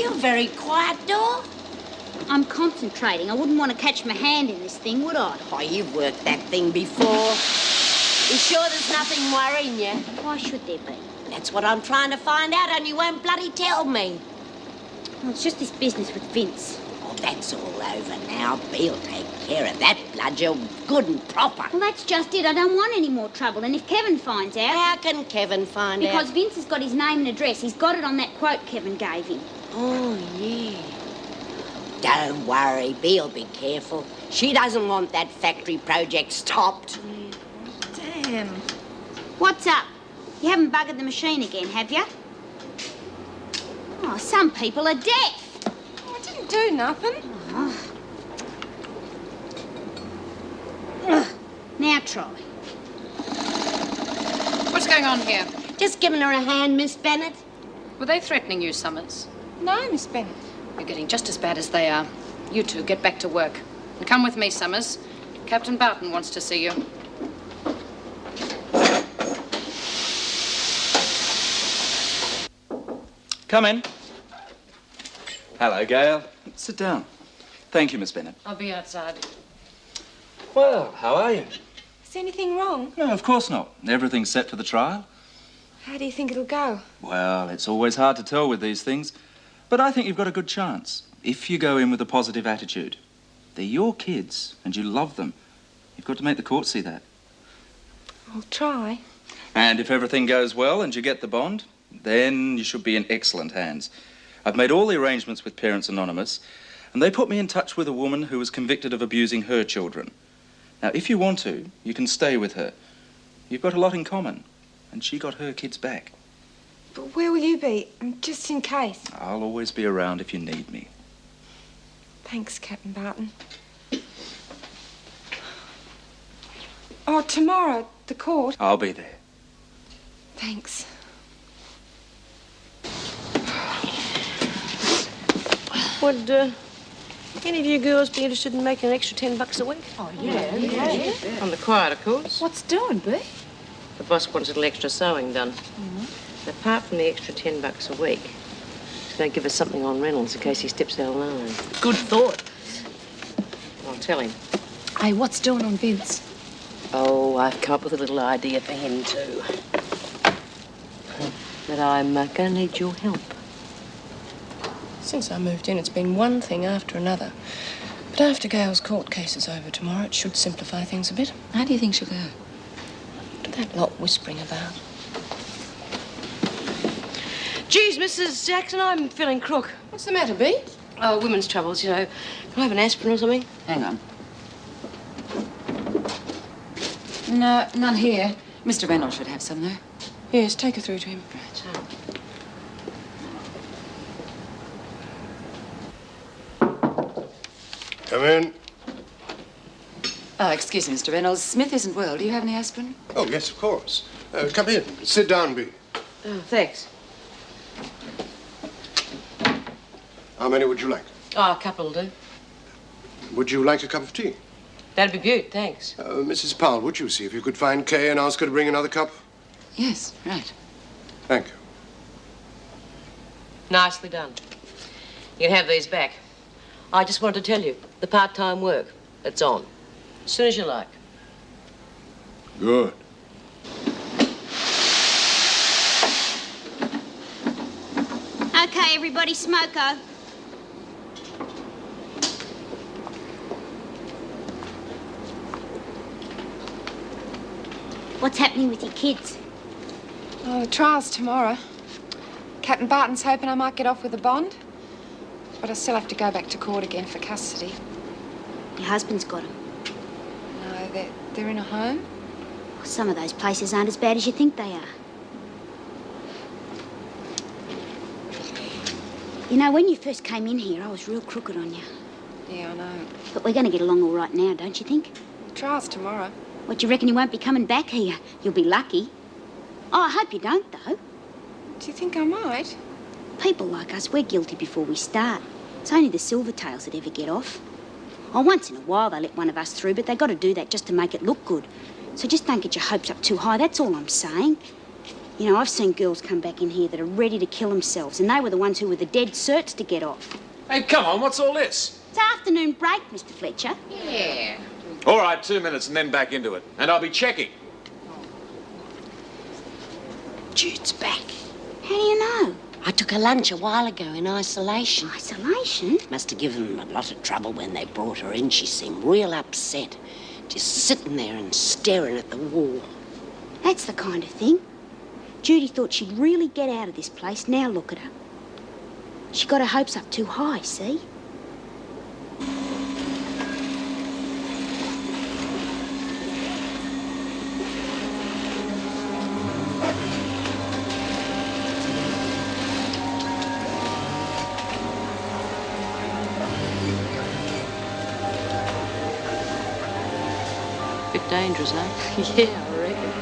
You're very quiet, Dor. I'm concentrating. I wouldn't want to catch my hand in this thing, would I? Oh, you've worked that thing before. You sure there's nothing worrying you? Why should there be? That's what I'm trying to find out, and you won't bloody tell me. Well, it's just this business with Vince. Oh, that's all over now. Bee'll take care of that, bludger, good and proper. Well, that's just it. I don't want any more trouble. And if Kevin finds out... How can Kevin find out? Because Vince has got his name and address. He's got it on that quote Kevin gave him. Oh, yeah. Don't worry, Bee'll be careful. She doesn't want that factory project stopped. Damn. What's up? You haven't buggered the machine again, have you? Oh, some people are deaf. Oh, I didn't do nothing. Oh. Ugh. Now try. What's going on here? Just giving her a hand, Miss Bennett. Were they threatening you, Summers? No, Miss Bennett. You're getting just as bad as they are. You two, get back to work. And come with me, Summers. Captain Barton wants to see you. Come in. Hello, Gail. Sit down. Thank you, Miss Bennett. I'll be outside. Well, how are you? Is anything wrong? No, of course not. Everything's set for the trial. How do you think it'll go? Well, it's always hard to tell with these things. But I think you've got a good chance if you go in with a positive attitude. They're your kids and you love them. You've got to make the court see that. I'll try. And if everything goes well and you get the bond, then you should be in excellent hands. I've made all the arrangements with Parents Anonymous, and they put me in touch with a woman who was convicted of abusing her children. Now, if you want to, you can stay with her. You've got a lot in common, and she got her kids back. But where will you be? Just in case. I'll always be around if you need me. Thanks, Captain Barton. Oh, tomorrow, the court. I'll be there. Thanks. Would any of you girls be interested in making an extra $10 a week? Oh, yeah. On the quiet, of course. What's doing, Bee? The boss wants a little extra sewing done. Mm-hmm. Apart from the extra $10 a week, he's going to give us something on Reynolds in case he steps out of line. Good thought. I'll tell him. Hey, what's doing on Vince? Oh, I've come up with a little idea for him, too. But I'm going to need your help. Since I moved in, it's been one thing after another. But after Gail's court case is over tomorrow, it should simplify things a bit. How do you think she'll go? What that lot whispering about? Geez, Mrs. Jackson, I'm feeling crook. What's the matter, Bee? Oh, women's troubles, you know. Can I have an aspirin or something? Hang on. No, none here. Mr. Reynolds should have some, though. Yes, take her through to him. Right. Come in. Oh, excuse me, Mr. Reynolds. Smith isn't well. Do you have any aspirin? Oh, yes, of course. Come in. Sit down, Bee. Oh, thanks. How many would you like? Oh, a couple will do. Would you like a cup of tea? That'd be beaut, thanks. Mrs. Powell, would you see if you could find Kay and ask her to bring another cup? Yes, right. Thank you. Nicely done. You can have these back. I just wanted to tell you, the part-time work, it's on. As soon as you like. Good. Okay, everybody, smoko. What's happening with your kids? Oh, the trial's tomorrow. Captain Barton's hoping I might get off with a bond. But I still have to go back to court again for custody. Your husband's got them. No, they're in a home. Some of those places aren't as bad as you think they are. You know, when you first came in here, I was real crooked on you. Yeah, I know. But we're going to get along all right now, don't you think? The trial's tomorrow. What, do you reckon he won't be coming back here? You'll be lucky. Oh, I hope you don't, though. Do you think I might? People like us, we're guilty before we start. It's only the Silvertails that ever get off. Oh, once in a while they let one of us through, but they got to do that just to make it look good. So just don't get your hopes up too high, that's all I'm saying. You know, I've seen girls come back in here that are ready to kill themselves, and they were the ones who were the dead certs to get off. Hey, come on, what's all this? It's afternoon break, Mr. Fletcher. Yeah. All right, 2 minutes and then back into it. And I'll be checking. Jude's back. How do you know? I took her lunch a while ago in isolation. Isolation? Must have given them a lot of trouble when they brought her in. She seemed real upset, just sitting there and staring at the wall. That's the kind of thing. Judy thought she'd really get out of this place. Now look at her. She got her hopes up too high, see? Bit dangerous, eh? Yeah, I reckon.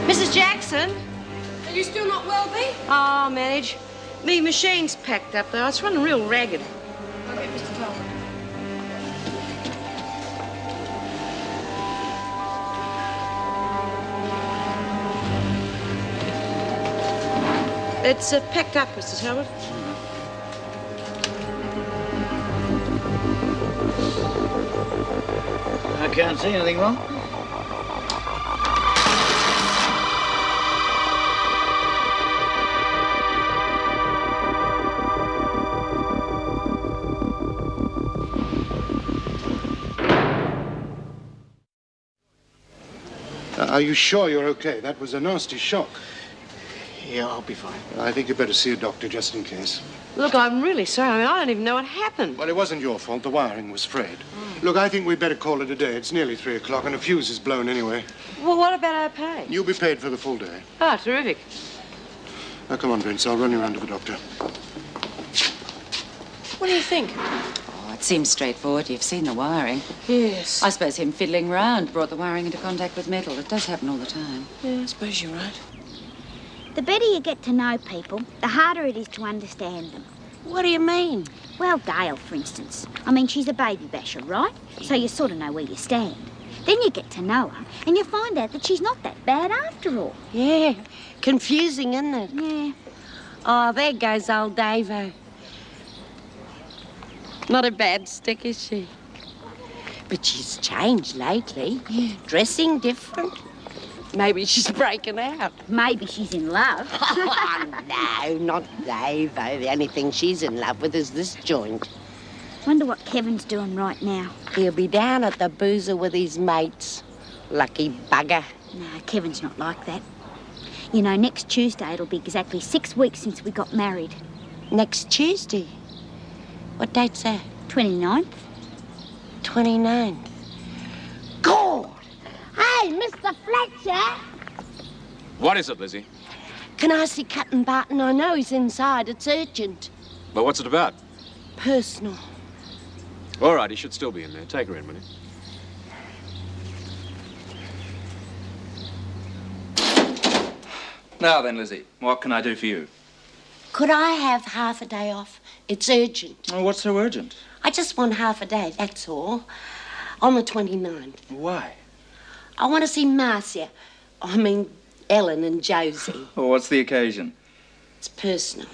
Mrs. Jackson? Are you still not well, Bee? Oh, manage. Me machine's packed up, though. It's running real ragged. I'll get Mr. Talbot. It's packed up, Mr. Talbot. I can't see anything wrong. Are you sure you're okay? That was a nasty shock. Yeah, I'll be fine. I think you better see a doctor just in case. Look, I'm really sorry. I mean, I don't even know what happened. Well, it wasn't your fault. The wiring was frayed. Look, I think we'd better call it a day. It's nearly 3 o'clock and a fuse is blown anyway. Well, what about our pay? You'll be paid for the full day. Oh, terrific. Now, come on, Vince. I'll run you round to the doctor. What do you think? Oh, it seems straightforward. You've seen the wiring. Yes. I suppose him fiddling round brought the wiring into contact with metal. It does happen all the time. Yeah, I suppose you're right. The better you get to know people, the harder it is to understand them. What do you mean? Well, Gail, for instance. I mean, she's a baby basher, right? So you sort of know where you stand. Then you get to know her, and you find out that she's not that bad after all. Yeah, confusing, isn't it? Yeah. Oh, there goes old Davo. Not a bad stick, is she? But she's changed lately. Yeah. Dressing different. Maybe she's breaking out. Maybe she's in love. Oh, no, not Davo. The only thing she's in love with is this joint. Wonder what Kevin's doing right now. He'll be down at the boozer with his mates. Lucky bugger. No, Kevin's not like that. You know, next Tuesday it'll be exactly 6 weeks since we got married. Next Tuesday? What date's that? 29th. 29th. God! Hey, Mr. Fletcher! What is it, Lizzie? Can I see Captain Barton? I know he's inside. It's urgent. Well, what's it about? Personal. All right, he should still be in there. Take her in, will you? Now then, Lizzie, what can I do for you? Could I have half a day off? It's urgent. Oh, what's so urgent? I just want half a day, that's all. On the 29th. Why? I want to see Marcia. I mean, Ellen and Josie. Well, what's the occasion? It's personal.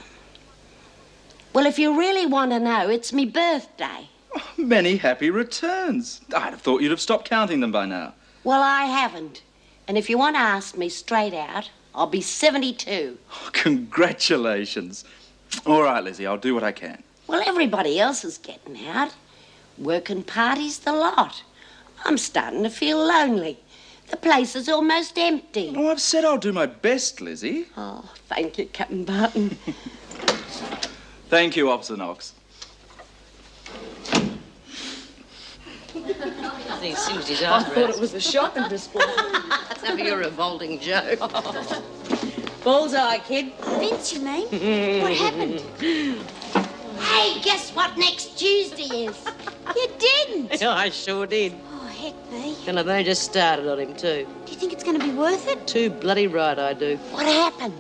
Well, if you really want to know, it's me birthday. Oh, many happy returns. I'd have thought you'd have stopped counting them by now. Well, I haven't. And if you want to ask me straight out, I'll be 72. Oh, congratulations. All right, Lizzie, I'll do what I can. Well, everybody else is getting out. Working parties, the lot. I'm starting to feel lonely. The place is almost empty. Oh, I've said I'll do my best, Lizzie. Oh, thank you, Captain Barton. Thank you, Officer Knox. He singed his I eyes. thought it was a shopping display. That's a very revolting joke. Bullseye, kid. Vince, you mean? What happened? Hey, guess what next Tuesday is? You didn't. I sure did. Oh, heck me. And I've only just started on him, too. Do you think it's going to be worth it? Too bloody right I do. What happened?